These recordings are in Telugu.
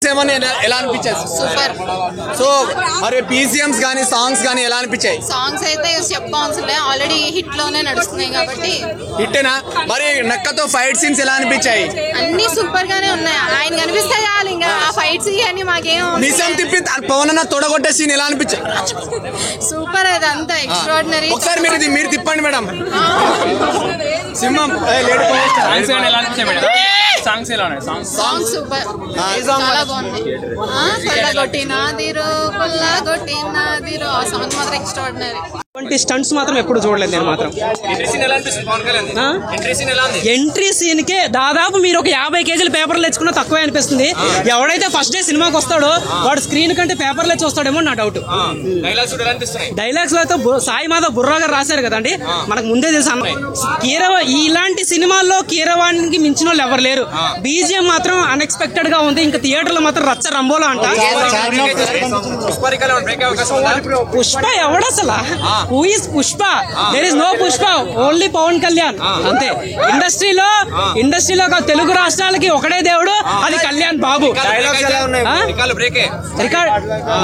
ఎలా అనిపించాయి? సూపర్. సో మరి బీజిఎమ్స్ గానీ సాంగ్స్ గానీ ఎలా అనిపించాయి? సాంగ్స్ అయితే చెప్పవలసిన ఆల్రెడీ హిట్ లోనే నడుస్తున్నాయి కాబట్టి హిట్టేనా? మరి నక్కతో ఫైట్ సీన్స్ ఎలా అనిపించాయి? అన్ని సూపర్ గానే ఉన్నాయి. ఆయన కనిపిస్తే చాలు, ఇంకా ఆ ఫైట్స్ అని మాకేం నిజం తిప్పి పవన్ అన్న తొడగొట్టే సీన్ ఎలా అనిపించాయి? సూపర్. అదంతా ఎక్స్ట్రాడినరీ. ఒకసారి మీరు తిప్పండి మేడం. సింహం సాంగ్ సూపర్, చాలా బాగుంది. కొల్లగొట్టినాదిరో కొల్లగొట్టినాదిరో ఆ సాంగ్ మాత్రం ఎక్స్ట్రాడినరీ. స్టంట్స్ మాత్రం ఎప్పుడు చూడలేదు నేను మాత్రం. ఎంట్రీ సీన్ కే దాదాపు మీరు ఒక 50 కేజీల పేపర్లు తెచ్చుకున్నా తక్కువే అనిపిస్తుంది. ఎవడైతే ఫస్ట్ డే సినిమాకి వస్తాడో వాడు స్క్రీన్ కంటే పేపర్లే చూస్తాడేమో నా డౌట్. డైలాగ్స్ లో అయితే సాయి మాధవ్ బుర్రా గారు రాశారు కదండి, మనకు ముందే తెలుసు. ఇలాంటి సినిమాల్లో కీరవాణికి మించిన వాళ్ళు ఎవరు లేరు. బీజిఎం మాత్రం అన్ఎక్స్పెక్టెడ్ గా ఉంది. ఇంకా థియేటర్ లో మాత్రం రచ్చ రంబోలా అంట. Pushpa ఎవడసలా? Who is Pushpa? There is no Pushpa, only Pawan Kalyan. అంతే. ఇండస్ట్రీలో తెలుగు రాష్ట్రాలకి ఒకడే దేవుడు, అది కళ్యాణ్ బాబు.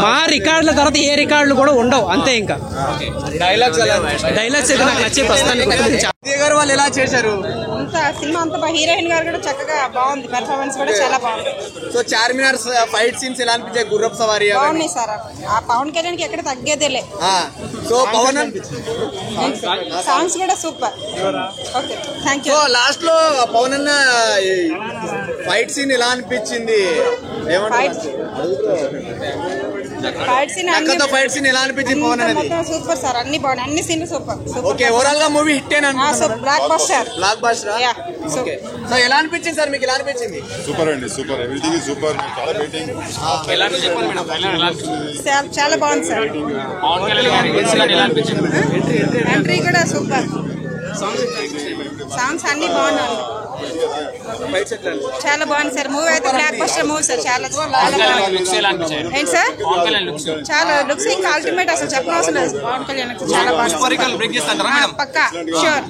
మా రికార్డుల తర్వాత ఏ రికార్డులు కూడా ఉండవు. అంతే. ఇంకా డైలాగ్స్ అయితే నాకు నచ్చే ప్రస్తుతానికి. వాళ్ళు ఎలా చేశారు? సినిమా అంతా హీరోయిన్ గారు కూడా చక్కగా బాగుంది. పెర్ఫార్మెన్స్ కూడా చాలా బాగుంది. సో చార్మినార్ ఫైట్ సీన్స్ ఎలా అనిపించాయి? గుర్రపు సవారీ బాగున్నాయి సార్. ఆ పవన్ కళ్యాణ్ కి ఎక్కడ తగ్గేదేలే. సో పవన్ సాంగ్స్ కూడా super. Okay, thank you. So last లో పవన్ అన్న ఫైట్ సీన్ ఎలా అనిపించింది? ఫైట్ సీన్ ఎలా అనిపించింది పవన్ అనేది? సూపర్ సార్, అన్ని బాగున్నాయి, అన్ని సీన్లు సూపర్. ఓకే, ఓవరాల్ గా movie hit block buster. Okay, so ఎలా అనిపించింది సార్ మీకు? ఎలా అనిపించింది? సూపర్ అండి, సూపర్. Everything super. చాలా బాగుంది సార్. ఎంట్రీ కూడా సూపర్. సాంగ్స్ అన్ని బాగున్నాయి, చాలా బాగుంది సార్. మూవీ అయితే బ్లాక్ బస్టర్ మూవీ సార్. చాలా ఏంటి సార్, చాలా లుక్స్ ఇంకా అల్టిమేట్. అసలు చెప్పనవసరం లేదు. పవన్ కళ్యాణ్ చాలా బాగుంది. పక్కా షూర్.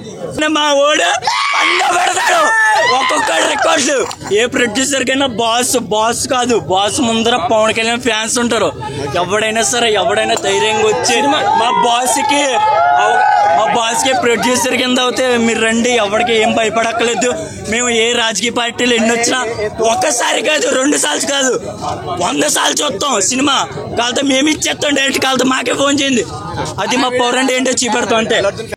మా ఓడు పెడతాడు ఒక్కొక్క రికార్డు. ఏ ప్రొడ్యూసర్ కైనా బాస్ కాదు, బాస్ ముందర పవన్ కళ్యాణ్ ఫ్యాన్స్ ఉంటారు. ఎవడైనా సరే, ఎవడైనా ధైర్యంగా వచ్చి మా బాస్ కి ప్రొడ్యూసర్ కింద అవుతే మీరు రండి, ఎవరికి ఏం భయపడక్కలేదు. మేము ఏ రాజకీయ పార్టీలు ఎన్ని వచ్చినా ఒక్కసారి కాదు, 2 సార్లు కాదు, 100 సార్లు చూస్తాం సినిమా. కాలతో మేము ఇచ్చేస్తాం డైరెక్ట్. కాలతో మాకే ఫోన్ చేయండి, అది మా పౌరండి ఏంటో చూపెడతాం అంటే.